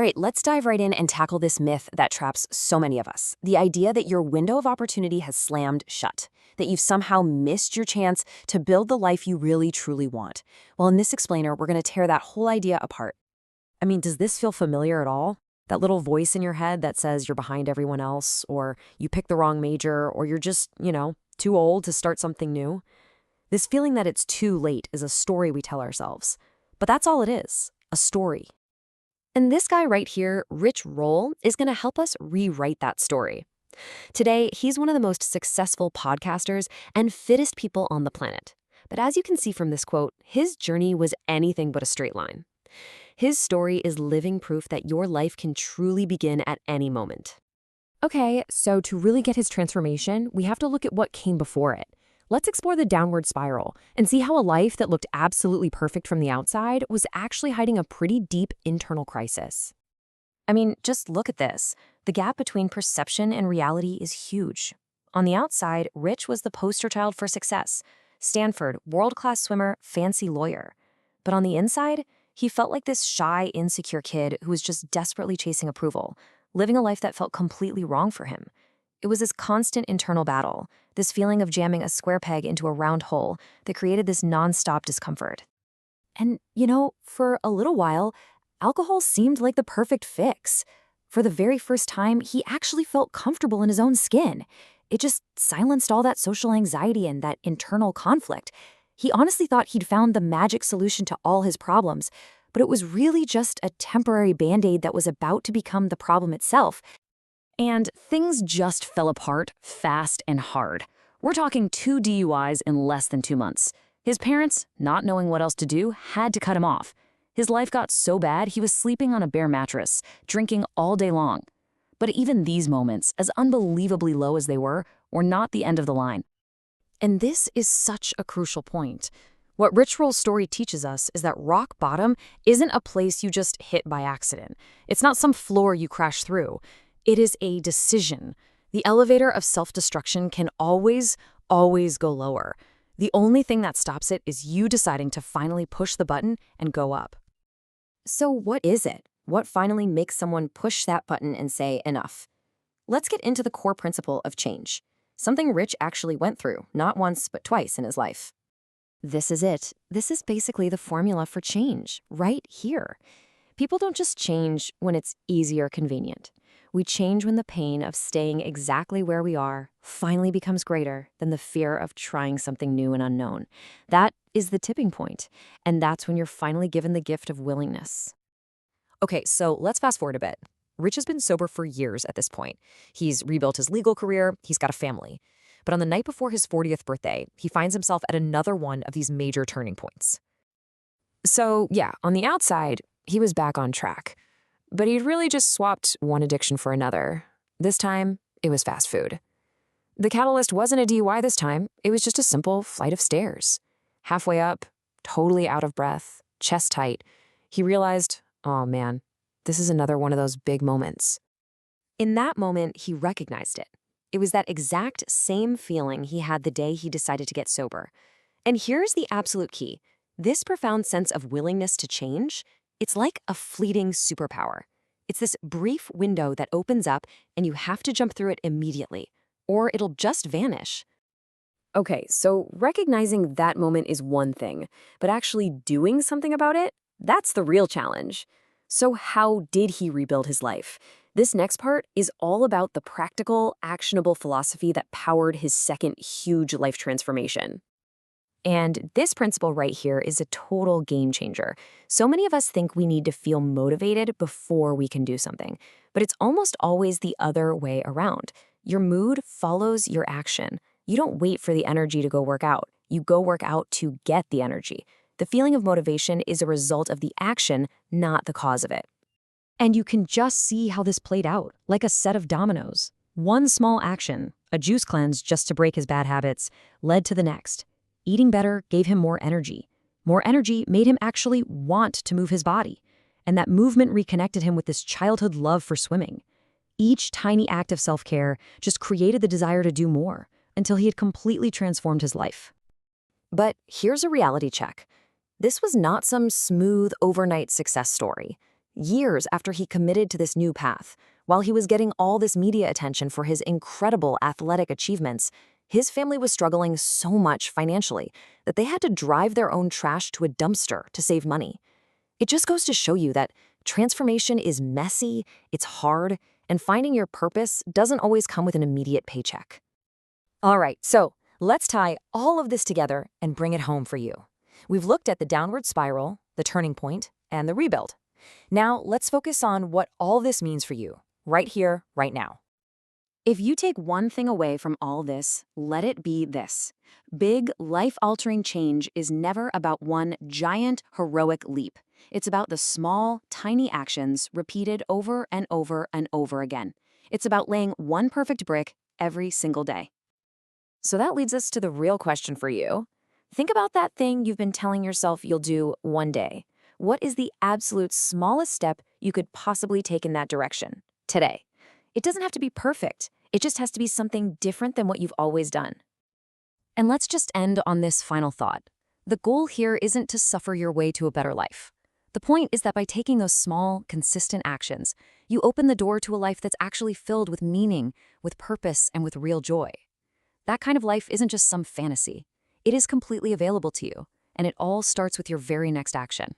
All right, let's dive right in and tackle this myth that traps so many of us. The idea that your window of opportunity has slammed shut, that you've somehow missed your chance to build the life you really truly want. Well, in this explainer, we're going to tear that whole idea apart. I mean, does this feel familiar at all? That little voice in your head that says you're behind everyone else, or you picked the wrong major, or you're just, too old to start something new? This feeling that it's too late is a story we tell ourselves. But that's all it is, a story. And this guy right here, Rich Roll, is going to help us rewrite that story. Today, he's one of the most successful podcasters and fittest people on the planet. But as you can see from this quote, his journey was anything but a straight line. His story is living proof that your life can truly begin at any moment. Okay, so to really get his transformation, we have to look at what came before it. Let's explore the downward spiral and see how a life that looked absolutely perfect from the outside was actually hiding a pretty deep internal crisis. I mean, just look at this. The gap between perception and reality is huge. On the outside, Rich was the poster child for success. Stanford, world-class swimmer, fancy lawyer. But on the inside, he felt like this shy, insecure kid who was just desperately chasing approval, living a life that felt completely wrong for him. It was this constant internal battle, this feeling of jamming a square peg into a round hole that created this nonstop discomfort. And, for a little while, alcohol seemed like the perfect fix. For the very first time, he actually felt comfortable in his own skin. It just silenced all that social anxiety and that internal conflict. He honestly thought he'd found the magic solution to all his problems, but it was really just a temporary Band-Aid that was about to become the problem itself. And things just fell apart fast and hard. We're talking 2 DUIs in less than 2 months. His parents, not knowing what else to do, had to cut him off. His life got so bad he was sleeping on a bare mattress, drinking all day long. But even these moments, as unbelievably low as they were not the end of the line. And this is such a crucial point. What Rich Roll's story teaches us is that rock bottom isn't a place you just hit by accident. It's not some floor you crash through. It is a decision. The elevator of self-destruction can always go lower. The only thing that stops it is you deciding to finally push the button and go up. So what is it? What finally makes someone push that button and say enough? Let's get into the core principle of change. Something Rich actually went through, not once but twice in his life. This is it. This is basically the formula for change, right here. People don't just change when it's easy or convenient. We change when the pain of staying exactly where we are finally becomes greater than the fear of trying something new and unknown. That is the tipping point, and that's when you're finally given the gift of willingness. Okay, so let's fast forward a bit. Rich has been sober for years at this point. He's rebuilt his legal career, he's got a family. But on the night before his 40th birthday, he finds himself at another one of these major turning points. So yeah, on the outside, he was back on track. But he'd really just swapped one addiction for another. This time, it was fast food. The catalyst wasn't a DUI this time. It was just a simple flight of stairs. Halfway up, totally out of breath, chest tight, he realized, oh man, this is another one of those big moments. In that moment, he recognized it. It was that exact same feeling he had the day he decided to get sober. And here's the absolute key. This profound sense of willingness to change, it's like a fleeting superpower. It's this brief window that opens up and you have to jump through it immediately, or it'll just vanish. Okay, so recognizing that moment is one thing, but actually doing something about it, that's the real challenge. So how did he rebuild his life? This next part is all about the practical, actionable philosophy that powered his second huge life transformation. And this principle right here is a total game changer. So many of us think we need to feel motivated before we can do something, but it's almost always the other way around. Your mood follows your action. You don't wait for the energy to go work out. You go work out to get the energy. The feeling of motivation is a result of the action, not the cause of it. And you can just see how this played out, like a set of dominoes. One small action, a juice cleanse just to break his bad habits, led to the next. Eating better gave him more energy. More energy made him actually want to move his body. And that movement reconnected him with this childhood love for swimming. Each tiny act of self-care just created the desire to do more until he had completely transformed his life. But here's a reality check. This was not some smooth overnight success story. years after he committed to this new path. While he was getting all this media attention for his incredible athletic achievements, his family was struggling so much financially that they had to drive their own trash to a dumpster to save money. It just goes to show you that transformation is messy, it's hard, and finding your purpose doesn't always come with an immediate paycheck. All right, so let's tie all of this together and bring it home for you. We've looked at the downward spiral, the turning point, and the rebuild. Now, let's focus on what all this means for you, right here, right now. If you take one thing away from all this, let it be this. Big, life-altering change is never about one giant, heroic leap. It's about the small, tiny actions repeated over and over and over again. It's about laying one perfect brick every single day. So that leads us to the real question for you. Think about that thing you've been telling yourself you'll do one day. What is the absolute smallest step you could possibly take in that direction today? It doesn't have to be perfect. It just has to be something different than what you've always done. And let's just end on this final thought. The goal here isn't to suffer your way to a better life. The point is that by taking those small, consistent actions, you open the door to a life that's actually filled with meaning, with purpose, and with real joy. That kind of life isn't just some fantasy. It is completely available to you, and it all starts with your very next action.